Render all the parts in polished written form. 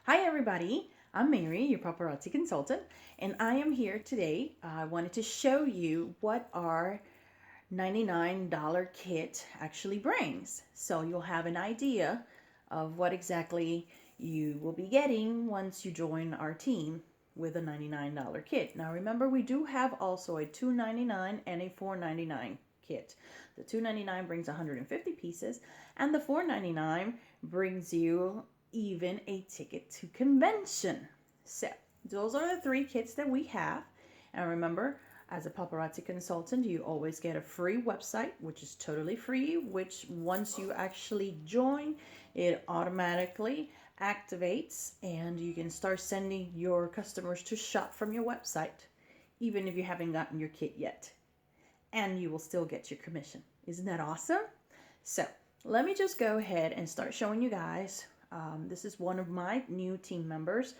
Hi everybody, I'm Mary, your paparazzi consultant, and I am here today. I wanted to show you what our $99 kit actually brings. So you'll have an idea of what exactly you will be getting once you join our team with a $99 kit. Now remember, we do have also a $2.99 and a $4.99 kit. The $2.99 brings 150 pieces, and the $4.99 brings you even a ticket to convention. So those are the three kits that we have. And remember, as a paparazzi consultant, you always get a free website, which is totally free, which once you actually join, it automatically activates and you can start sending your customers to shop from your website, even if you haven't gotten your kit yet. And you will still get your commission. Isn't that awesome? So let me just go ahead and start showing you guys. This is one of my new team members.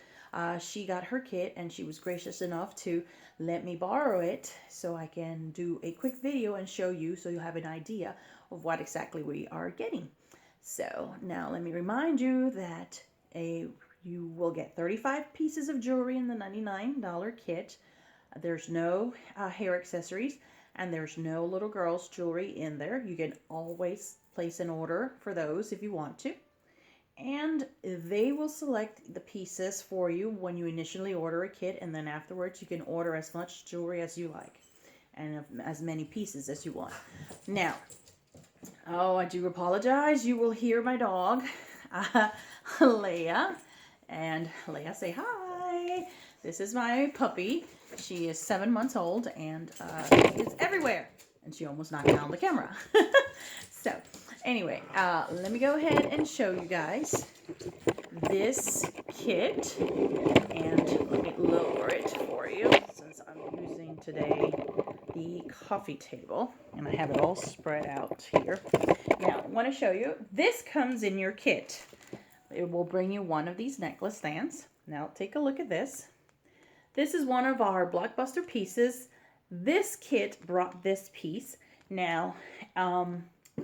She got her kit and she was gracious enough to let me borrow it so I can do a quick video and show you so you'll have an idea of what exactly we are getting. So now let me remind you that you will get 35 pieces of jewelry in the $99 kit. There's no hair accessories and there's no little girl's jewelry in there. You can always place an order for those if you want to. And they will select the pieces for you when you initially order a kit, and then afterwards you can order as much jewelry as you like and as many pieces as you want. Now, oh, I do apologize. You will hear my dog, Leia. And Leia, say hi. This is my puppy. She is 7 months old and it's everywhere. And she almost knocked down the camera. So, anyway, let me go ahead and show you guys this kit. And let me lower it for you since I'm using today the coffee table. And I have it all spread out here. Now, I want to show you, this comes in your kit. It will bring you one of these necklace stands. Now, take a look at this. This is one of our blockbuster pieces. This kit brought this piece. Now,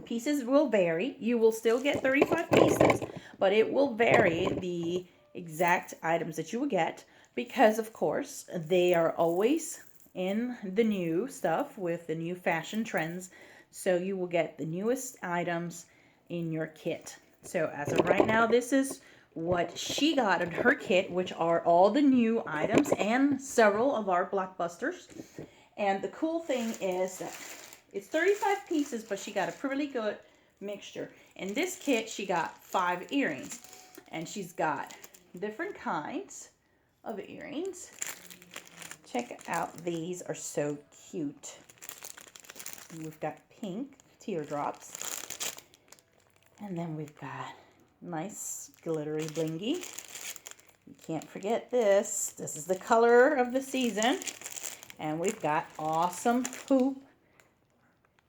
pieces will vary. You will still get 35 pieces, but it will vary the exact items that you will get because, of course, they are always in the new stuff with the new fashion trends. So you will get the newest items in your kit. So as of right now, this is what she got in her kit, which are all the new items and several of our blockbusters. And the cool thing is that it's 35 pieces, but she got a pretty good mixture. In this kit, she got 5 earrings. And she's got different kinds of earrings. Check out, these are so cute. We've got pink teardrops. And then we've got nice glittery blingy. You can't forget this. This is the color of the season. And we've got awesome hoop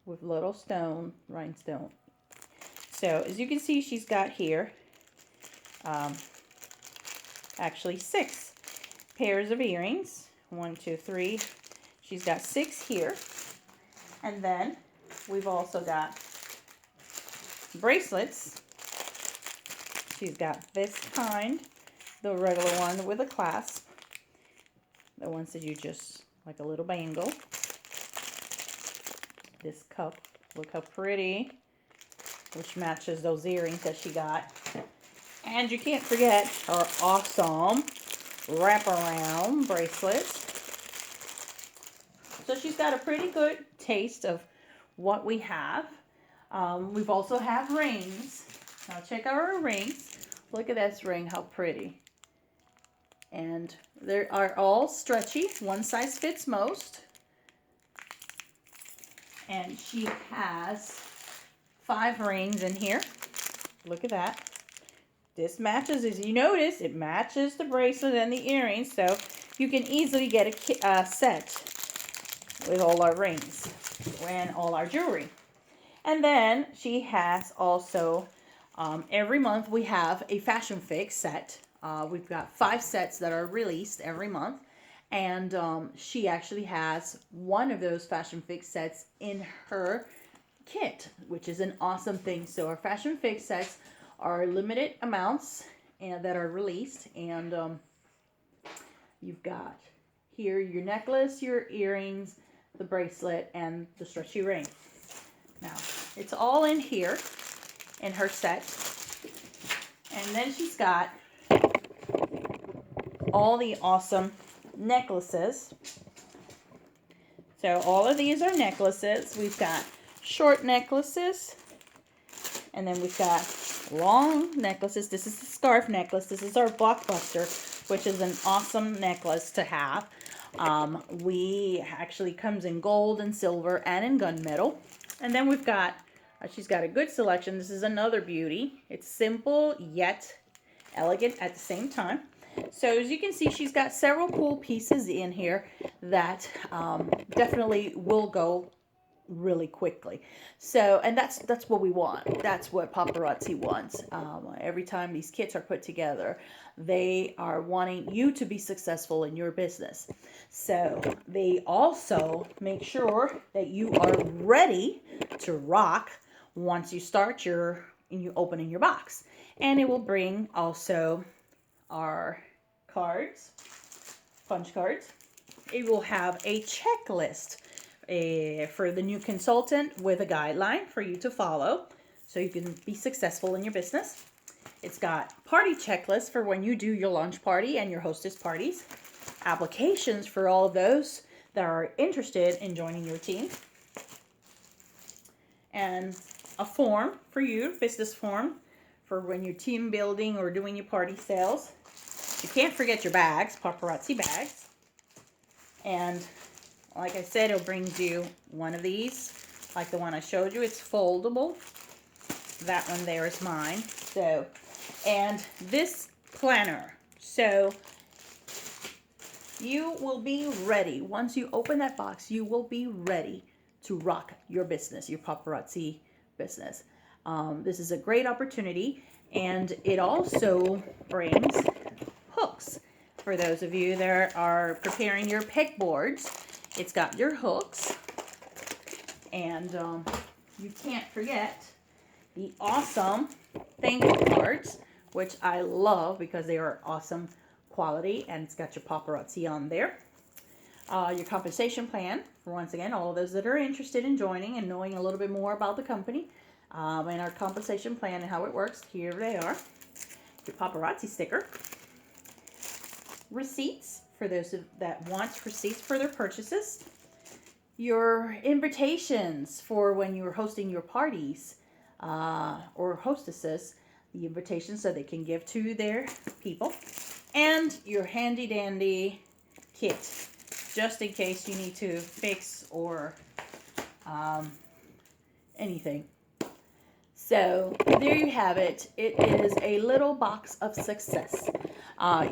with little rhinestone. So as you can see, she's got here actually 6 pairs of earrings. 1, 2, 3. She's got 6 here. And then we've also got bracelets. She's got this kind, the regular one with a clasp. The ones that you just, like a little bangle. This cup, look how pretty, which matches those earrings that she got. And you can't forget her awesome wraparound bracelets. So she's got a pretty good taste of what we have. We've also have rings. Now check out our rings. Look at this ring, how pretty. And they are all stretchy. One size fits most. And she has 5 rings in here. Look at that. This matches, as you notice, it matches the bracelet and the earrings. So you can easily get a set with all our rings and all our jewelry. And then she has also, every month we have a Fashion Fix set. We've got 5 sets that are released every month. And she actually has one of those Fashion Fix sets in her kit, which is an awesome thing. So our Fashion Fix sets are limited amounts and that are released. And you've got here your necklace, your earrings, the bracelet, and the stretchy ring. Now, it's all in here in her set. And then she's got all the awesome necklaces. So all of these are necklaces. We've got short necklaces, and then we've got long necklaces. This is the scarf necklace. This is our blockbuster, which is an awesome necklace to have. We actually comes in gold and silver and in gunmetal. And then we've got, she's got a good selection. This is another beauty. It's simple yet elegant at the same time. So as you can see, she's got several cool pieces in here that definitely will go really quickly. So, and that's what we want. That's what Paparazzi wants. Every time these kits are put together, they are wanting you to be successful in your business. So they also make sure that you are ready to rock once you start you opening your box. And it will bring also our cards, punch cards. It will have a checklist for the new consultant with a guideline for you to follow so you can be successful in your business. It's got party checklists for when you do your launch party and your hostess parties, applications for all of those that are interested in joining your team, and a form for you, business form, for when you're team building or doing your party sales. You can't forget your bags, Paparazzi bags. And like I said, it'll bring you one of these, like the one I showed you. It's foldable. That one there is mine. So, and this planner. So you will be ready. Once you open that box, you will be ready to rock your business, your Paparazzi business. This is a great opportunity, and it also brings hooks. For those of you that are preparing your pegboards, it's got your hooks, and you can't forget the awesome thank you cards, which I love because they are awesome quality, and it's got your Paparazzi on there. Your compensation plan, for once again, all of those that are interested in joining and knowing a little bit more about the company, and our compensation plan and how it works, here they are. Your Paparazzi sticker. Receipts, for those that want receipts for their purchases. Your invitations for when you're hosting your parties or hostesses, the invitations so they can give to their people. And your handy dandy kit, just in case you need to fix or anything. So there you have it. It is a little box of success.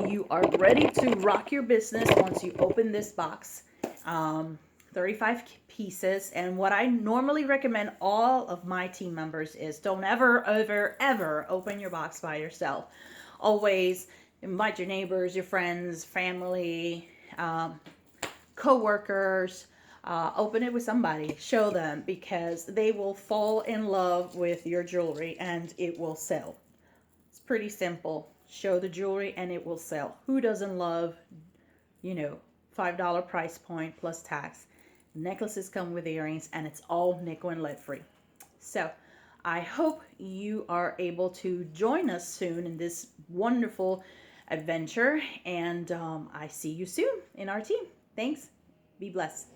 You are ready to rock your business once you open this box. 35 pieces. And what I normally recommend all of my team members is don't ever, ever, ever open your box by yourself. Always invite your neighbors, your friends, family, co-workers. Open it with somebody. Show them, because they will fall in love with your jewelry and it will sell. It's pretty simple. Show the jewelry and it will sell. Who doesn't love, $5 price point plus tax? Necklaces come with earrings, and it's all nickel and lead free. So I hope you are able to join us soon in this wonderful adventure, and I see you soon in our team. Thanks. Be blessed.